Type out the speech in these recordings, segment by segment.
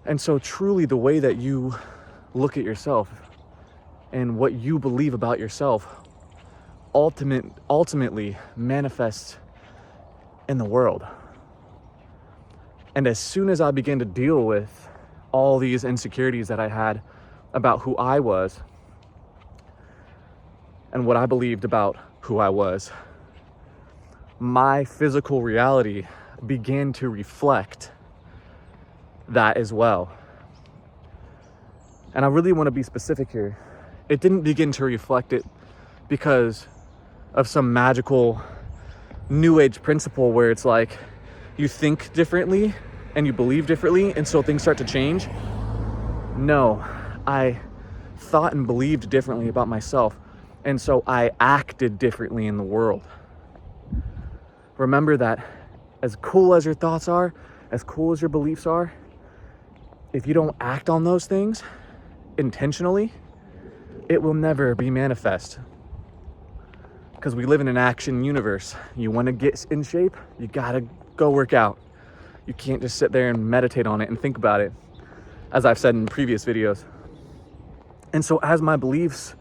And so truly the way that you look at yourself and what you believe about yourself ultimately manifests in the world. And as soon as I began to deal with all these insecurities that I had about who I was and what I believed about who I was, my physical reality began to reflect that as well. And I really want to be specific here. It didn't begin to reflect it because of some magical new age principle where it's like you think differently and you believe differently and so things start to change. No, I thought and believed differently about myself, and so I acted differently in the world. Remember that as cool as your thoughts are, as cool as your beliefs are, if you don't act on those things intentionally, it will never be manifest. Because we live in an action universe. You want to get in shape, you gotta go work out. You can't just sit there and meditate on it and think about it, as I've said in previous videos. And so as my beliefs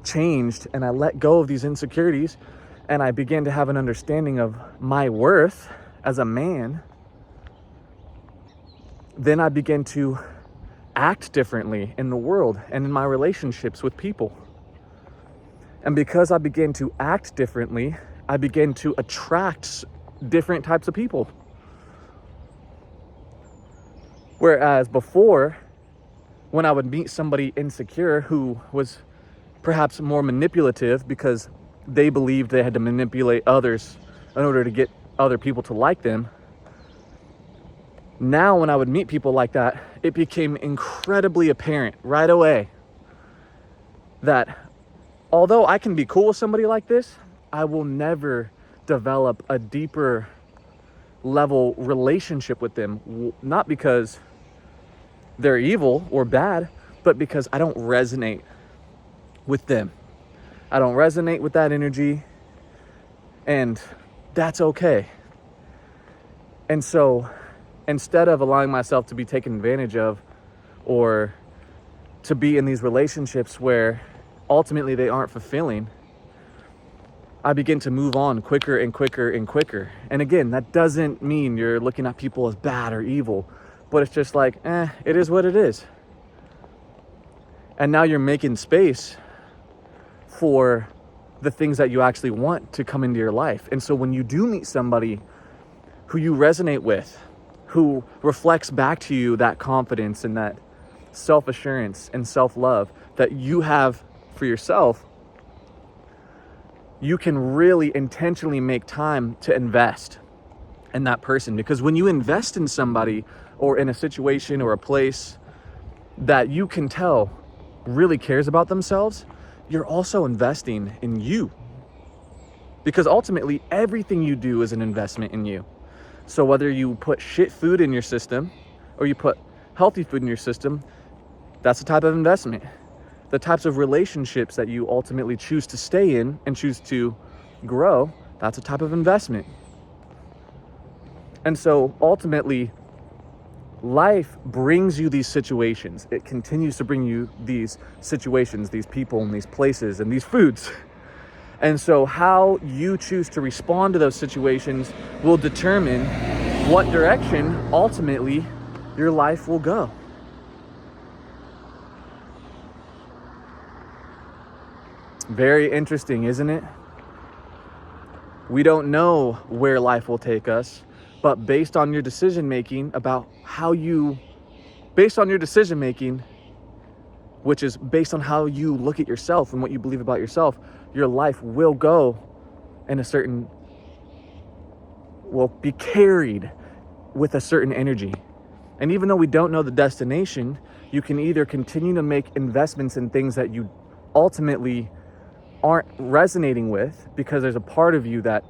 changed and I let go of these insecurities and I began to have an understanding of my worth as a man, then I began to act differently in the world and in my relationships with people. And because I began to act differently, I began to attract different types of people. Whereas before, when I would meet somebody insecure who was perhaps more manipulative because they believed they had to manipulate others in order to get other people to like them, now when I would meet people like that, it became incredibly apparent right away that although I can be cool with somebody like this, I will never develop a deeper level relationship with them. Not because they're evil or bad, but because I don't resonate with them. I don't resonate with that energy, and that's okay. And so instead of allowing myself to be taken advantage of or to be in these relationships where ultimately they aren't fulfilling, I begin to move on quicker and quicker and quicker. And again, that doesn't mean you're looking at people as bad or evil, but it's just like, it is what it is. And now you're making space for the things that you actually want to come into your life. And so when you do meet somebody who you resonate with, who reflects back to you that confidence and that self-assurance and self-love that you have for yourself, you can really intentionally make time to invest in that person. Because when you invest in somebody or in a situation or a place that you can tell really cares about themselves, you're also investing in you. Because ultimately, everything you do is an investment in you. So whether you put shit food in your system or you put healthy food in your system, that's a type of investment. The types of relationships that you ultimately choose to stay in and choose to grow, that's a type of investment. And so ultimately, life brings you these situations. It continues to bring you these situations, these people, and these places, and these foods. And so how you choose to respond to those situations will determine what direction ultimately your life will go. Very interesting, isn't it? We don't know where life will take us, but based on your decision making which is based on how you look at yourself and what you believe about yourself, your life will go in will be carried with a certain energy. And even though we don't know the destination, you can either continue to make investments in things that you ultimately aren't resonating with because there's a part of you that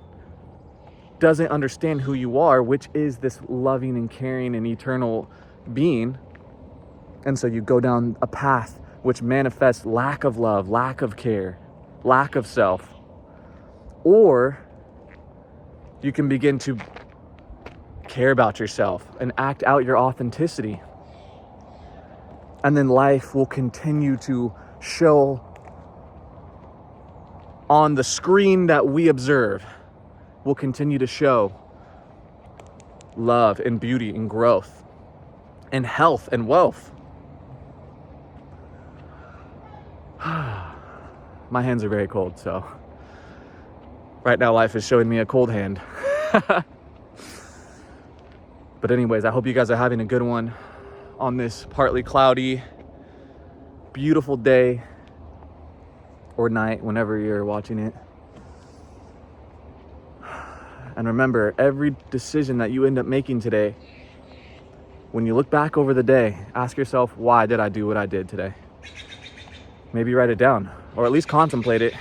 doesn't understand who you are, which is this loving and caring and eternal being. And so you go down a path which manifests lack of love, lack of care, lack of self. Or you can begin to care about yourself and act out your authenticity And then life will continue to show on the screen that we observe, will continue to show love and beauty and growth and health and wealth. My hands are very cold, so right now life is showing me a cold hand. But anyways, I hope you guys are having a good one on this partly cloudy, beautiful day or night, whenever you're watching it. And remember, every decision that you end up making today, when you look back over the day, ask yourself, why did I do what I did today? Maybe write it down, or at least contemplate it